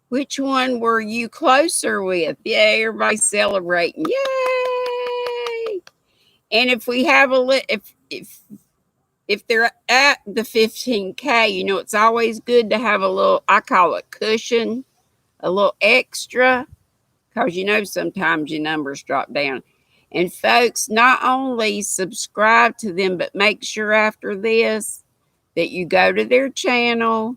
which one were you closer with? Yay, everybody's celebrating. Yay! And if we have if they're at the 15K, you know, it's always good to have a little, I call it cushion, a little extra, because you know sometimes your numbers drop down. And folks, not only subscribe to them, but make sure after this that you go to their channel,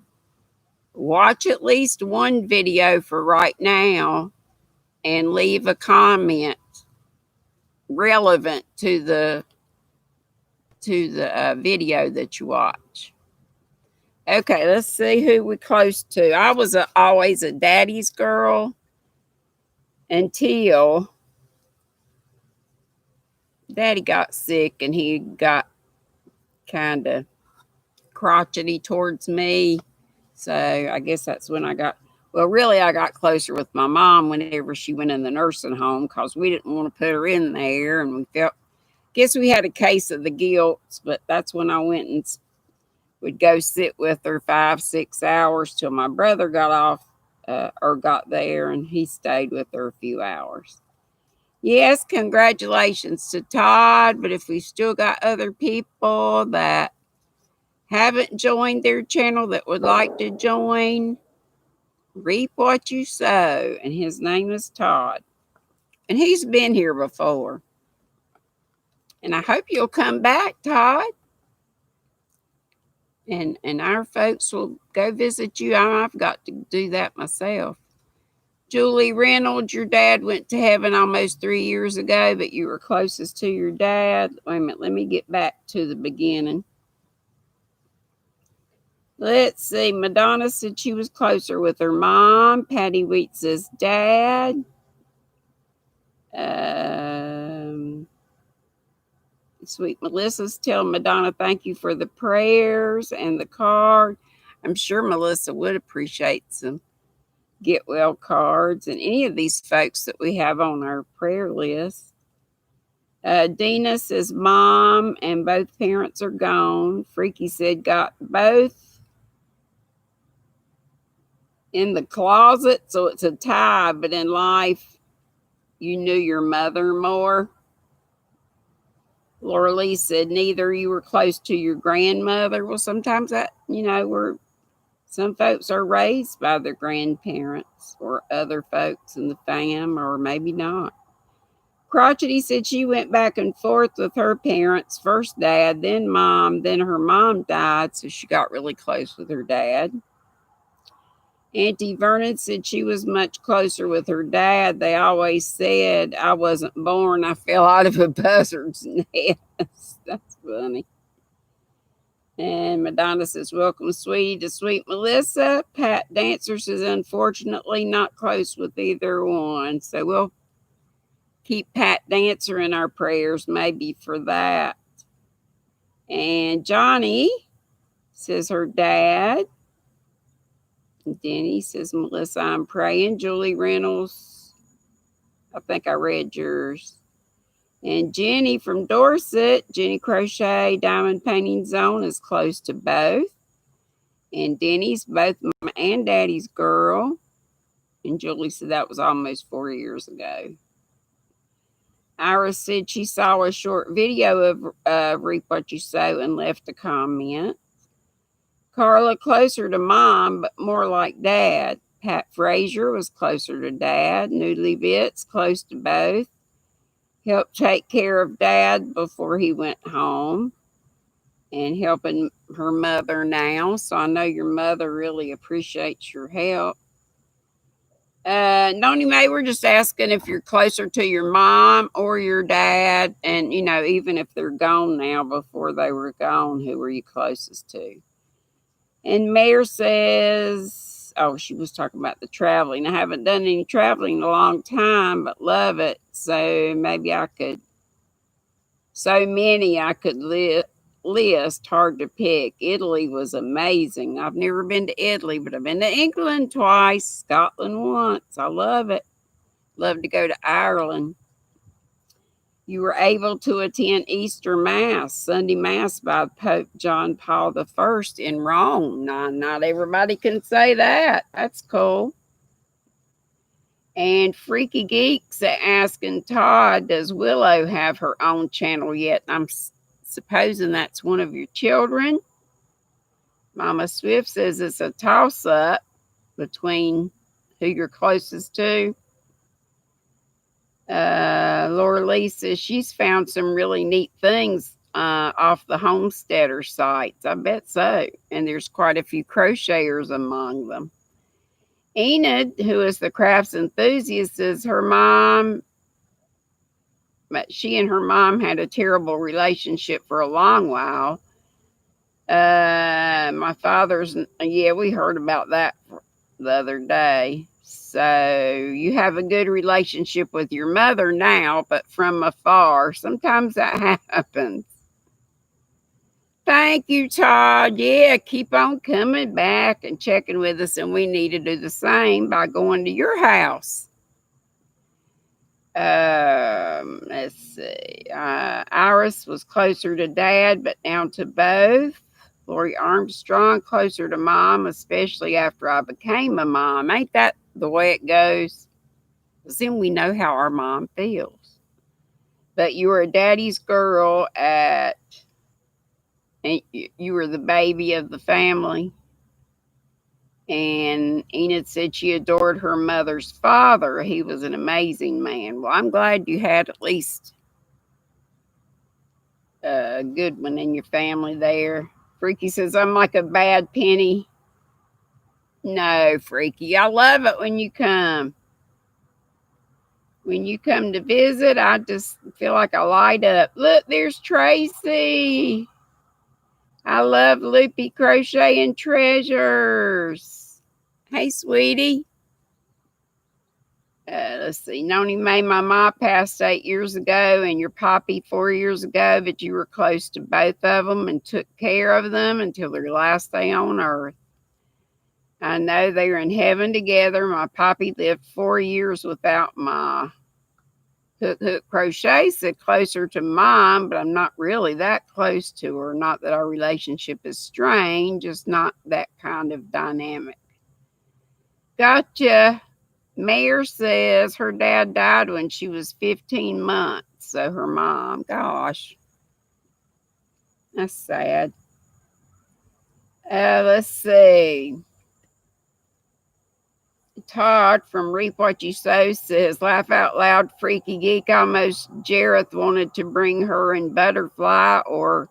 watch at least one video for right now, and leave a comment relevant to to the video that you watch. Okay, let's see who we're close to. I was always a daddy's girl until Daddy got sick and he got kind of crotchety towards me. So I guess that's when I got, well, really, I got closer with my mom whenever she went in the nursing home because we didn't want to put her in there. And we felt, guess we had a case of the guilt, but that's when I went and would go sit with her 5-6 hours till my brother got off or got there, and he stayed with her a few hours. Yes, congratulations to Todd, but if we've still got other people that haven't joined their channel that would like to join, reap what you sow. And his name is Todd. And he's been here before. And I hope you'll come back, Todd. And our folks will go visit you. I've got to do that myself. Julie Reynolds, your dad went to heaven almost 3 years ago, but you were closest to your dad. Wait a minute, let me get back to the beginning. Let's see. Madonna said she was closer with her mom. Patty Wheat says dad. Sweet Melissa's telling Madonna, thank you for the prayers and the card. I'm sure Melissa would appreciate some get well cards and any of these folks that we have on our prayer list. Dina says mom and both parents are gone. Freaky said got both in the closet, so it's a tie, but in life you knew your mother more. Laura Lee said neither. You were close to your grandmother. Well, sometimes that, some folks are raised by their grandparents or other folks in the fam, or maybe not. Crotchety said she went back and forth with her parents, first dad, then mom, then her mom died, so she got really close with her dad. Auntie Vernon said she was much closer with her dad. They always said I wasn't born. I fell out of a buzzard's nest. That's funny. And Madonna says, welcome, sweetie, to Sweet Melissa. Pat Dancer says, unfortunately, not close with either one. So we'll keep Pat Dancer in our prayers, maybe for that. And Johnny says her dad. Denny says, Melissa, I'm praying. Julie Reynolds, I think I read yours. And Jenny from Dorset, Jenny Crochet Diamond Painting Zone, is close to both. And Denny's both mama and daddy's girl. And Julie said that was almost 4 years ago. Iris said she saw a short video of Reap What You Sow and left a comment. Carla, closer to mom, but more like dad. Pat Frazier was closer to dad. Noodly Bits, close to both. Helped take care of dad before he went home. And helping her mother now. So I know your mother really appreciates your help. Noni Mae, we're just asking if you're closer to your mom or your dad. And, even if they're gone now, before they were gone, who were you closest to? And Mayor says, oh, she was talking about the traveling. I haven't done any traveling in a long time, but love it. So maybe I could, so many I could list, hard to pick. Italy was amazing. I've never been to Italy, but I've been to England twice, Scotland once. I love it. Love to go to Ireland. You were able to attend Easter Mass, Sunday Mass by Pope John Paul I in Rome. Not everybody can say that. That's cool. And Freaky Geeks asking Todd, does Willow have her own channel yet? I'm supposing that's one of your children. Mama Swift says it's a toss-up between who you're closest to. Laura Lee says she's found some really neat things off the homesteader sites. I bet so. And there's quite a few crocheters among them. Enid, who is the crafts enthusiast, says her mom But she and her mom had a terrible relationship for a long while. My father's, yeah, we heard about that the other day. So you have a good relationship with your mother now, but from afar. Sometimes that happens. Thank you, Todd. Yeah, keep on coming back and checking with us, and we need to do the same by going to your house. Let's see. Iris was closer to Dad, but now to both. Lori Armstrong closer to Mom, especially after I became a mom. Ain't that the way it goes? Because then we know how our mom feels. But you were a daddy's girl and you were the baby of the family. And Enid said she adored her mother's father. He was an amazing man. Well, I'm glad you had at least a good one in your family there. Freaky says, I'm like a bad penny. No, Freaky, I love it when you come. When you come to visit, I just feel like I light up. Look, there's Tracy. I love Loopy Crochet and Treasures. Hey, sweetie. Let's see. Noni May, my mom passed 8 years ago, and your poppy 4 years ago, but you were close to both of them and took care of them until their last day on earth. I know they're in heaven together. My poppy lived 4 years without Ma. Hook Hook Crochet said closer to Mom, but I'm not really that close to her. Not that our relationship is strained, just not that kind of dynamic. Gotcha. Mayor says her dad died when she was 15 months. So her mom, gosh, that's sad. Let's see. Todd from Reap What You Sow says, laugh out loud, freaky geek. Almost Jareth wanted to bring her and Butterfly or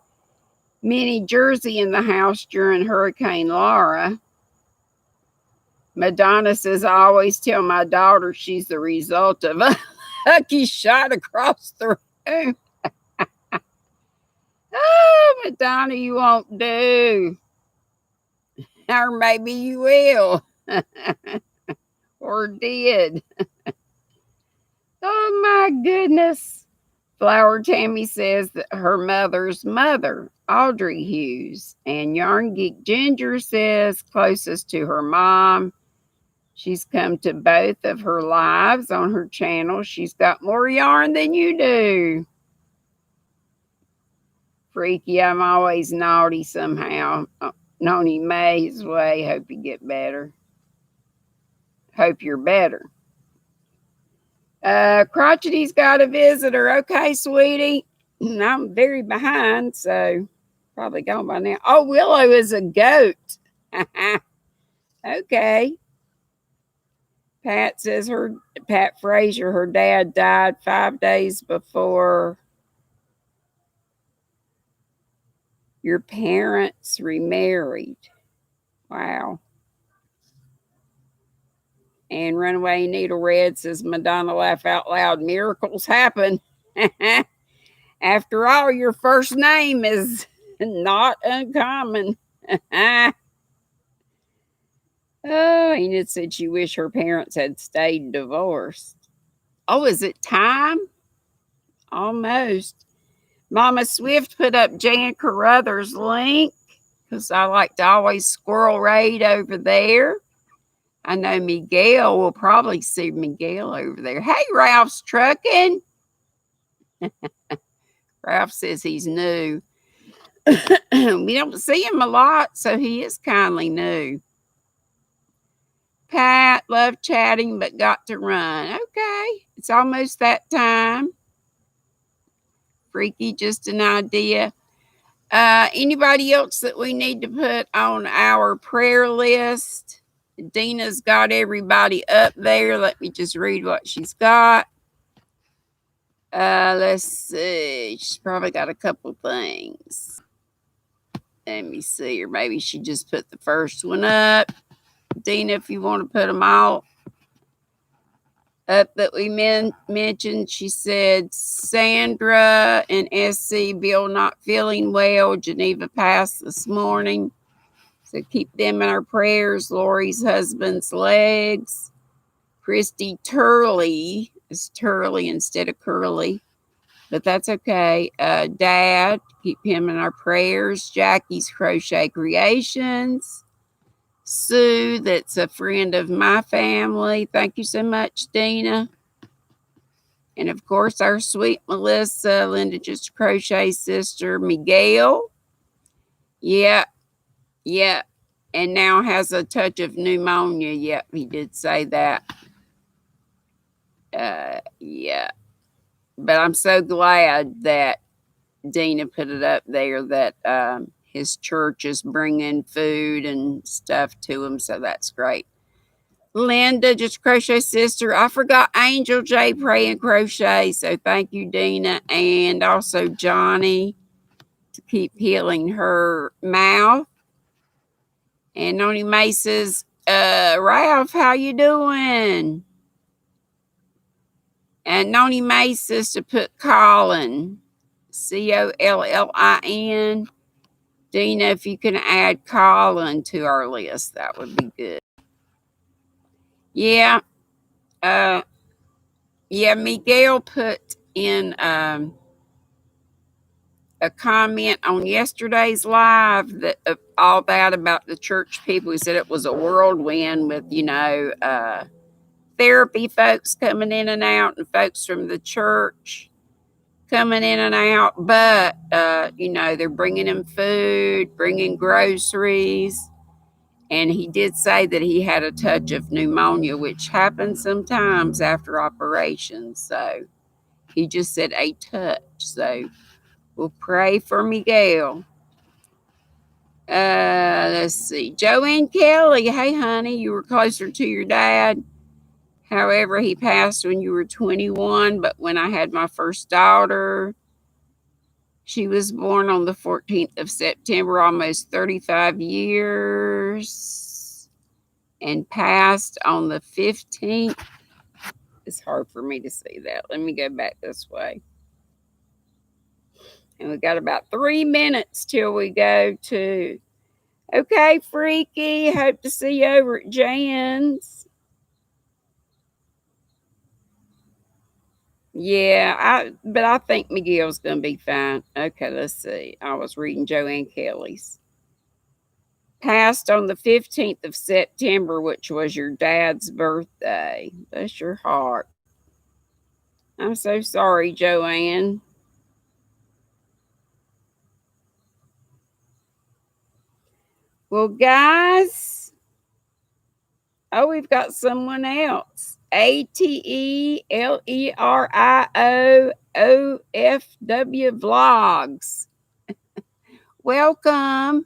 Minnie Jersey in the house during Hurricane Laura. Madonna says, I always tell my daughter she's the result of a lucky shot across the room. Oh, Madonna, you won't do. Or maybe you will. Or did. Oh, my goodness. Flower Tammy says that her mother's mother, Audrey Hughes. And Yarn Geek Ginger says closest to her mom. She's come to both of her lives on her channel. She's got more yarn than you do. Freaky, I'm always naughty somehow. Noni May's way. Hope you get better. Hope you're better. Crotchety's got a visitor. Okay, sweetie. I'm very behind, so probably gone by now. Oh, Willow is a goat. Okay. Pat says Pat Frazier, her dad died 5 days before your parents remarried. Wow. And Runaway Needle Red says Madonna laugh out loud. Miracles happen. After all, your first name is not uncommon. Oh, Enid said she wished her parents had stayed divorced. Oh, is it time? Almost. Mama Swift put up Jan Carruthers' link because I like to always squirrel raid over there. I know Miguel will probably see Miguel over there. Hey, Ralph's trucking. Ralph says he's new. We don't see him a lot, so he is kindly new. Pat, love chatting, but got to run. Okay, it's almost that time. Freaky, just an idea. Anybody else that we need to put on our prayer list? Dina's got everybody up there. Let me just read what she's got. Let's see. She's probably got a couple things. Let me see. Or maybe she just put the first one up. Dina, if you want to put them all. up that we mentioned. She said Sandra and SC Bill not feeling well. Geneva passed this morning. So keep them in our prayers. Lori's husband's legs. Christy Turley is Turley instead of Curly, but that's okay. Dad, keep him in our prayers. Jackie's Crochet Creations. Sue, that's a friend of my family. Thank you so much, Dina. And of course, our sweet Melissa, Linda Just a Crochet sister, Miguel. Yeah, yeah. And now has a touch of pneumonia. Yep, he did say that. Yeah. But I'm so glad that Dina put it up there that his church is bringing food and stuff to him. So that's great. Linda, Just Crochet Sister. I forgot Angel J praying crochet. So thank you, Dina. And also Johnny to keep healing her mouth. And Noni May says, Ralph, how you doing? And Noni May says to put Colin, Collin. Dina, if you can add Colin to our list, that would be good. Yeah. Yeah, Miguel put in a comment on yesterday's live that all that about the church people. He said it was a whirlwind with, therapy folks coming in and out and folks from the church coming in and out. But, they're bringing him food, bringing groceries. And he did say that he had a touch of pneumonia, which happens sometimes after operations. So he just said a touch. So we'll pray for Miguel. Let's see. Joanne Kelly. Hey, honey, you were closer to your dad. However, he passed when you were 21. But when I had my first daughter, she was born on the 14th of September, almost 35 years, and passed on the 15th. It's hard for me to see that. Let me go back this way. And we got about 3 minutes till we go to. Okay, Freaky. Hope to see you over at Jan's. Yeah, but I think Miguel's gonna be fine. Okay, let's see. I was reading Joanne Kelly's. Passed on the 15th of September, which was your dad's birthday. Bless your heart. I'm so sorry, Joanne. Well, guys. Oh, we've got someone else. ATELERIOOFW Vlogs. Welcome.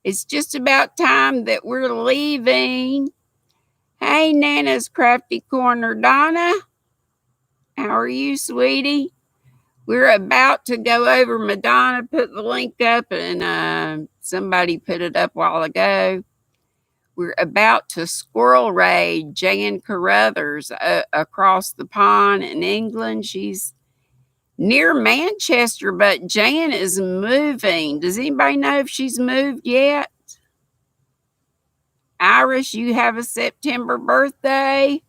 It's just about time that we're leaving. Hey, Nana's Crafty Corner. Donna, how are you, sweetie? We're about to go over. Madonna put the link up, and somebody put it up a while ago. We're about to squirrel raid Jan Carruthers across the pond in England. She's near Manchester, but Jan is moving. Does anybody know if she's moved yet? Iris, you have a September birthday.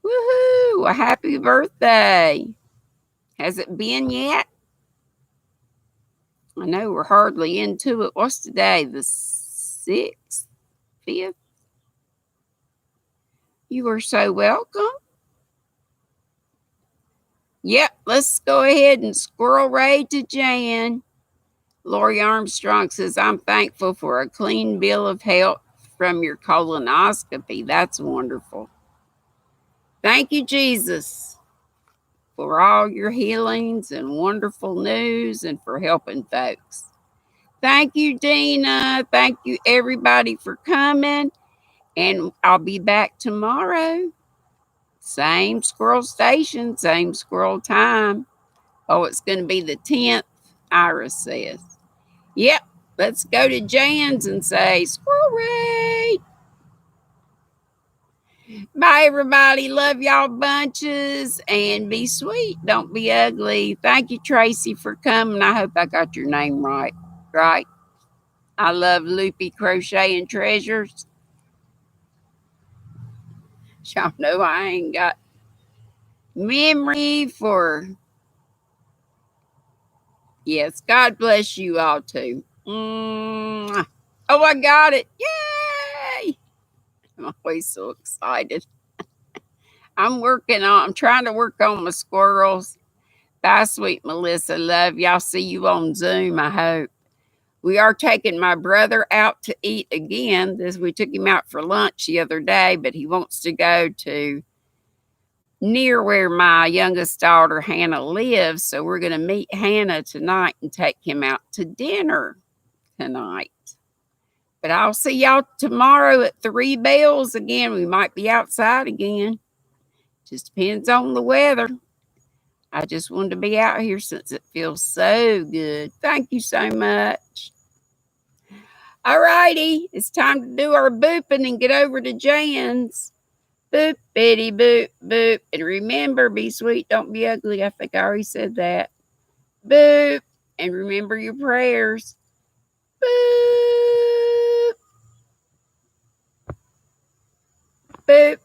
Woohoo! A happy birthday. Has it been yet? I know we're hardly into it. What's today? The 6th? 5th? You are so welcome. Yep, let's go ahead and squirrel raid to Jan. Lori Armstrong says, I'm thankful for a clean bill of health from your colonoscopy. That's wonderful. Thank you, Jesus, for all your healings and wonderful news and for helping folks. Thank you, Dina. Thank you, everybody, for coming. And I'll be back tomorrow. Same squirrel station, same squirrel time. Oh, it's going to be the 10th, Iris says. Yep, let's go to Jan's and say, squirrel raid. Bye, everybody. Love y'all bunches and be sweet. Don't be ugly. Thank you, Tracy, for coming. I hope I got your name right. Right. I love Loopy Crochet and Treasures. Y'all know I ain't got memory for. Yes, God bless you all too. Mwah. Oh, I got it. Yay! I'm always so excited. I'm trying to work on my squirrels. Bye, sweet Melissa. Love y'all. See you on Zoom, I hope. We are taking my brother out to eat again. We took him out for lunch the other day, but he wants to go to near where my youngest daughter Hannah lives. So we're going to meet Hannah tonight and take him out to dinner tonight. But I'll see y'all tomorrow at 3 bells again. We might be outside again. Just depends on the weather. I just wanted to be out here since it feels so good. Thank you so much. All righty, it's time to do our booping and get over to Jan's. Boop, bitty, boop, boop. And remember, be sweet, don't be ugly. I think I already said that. Boop. And remember your prayers. Boop. Boop.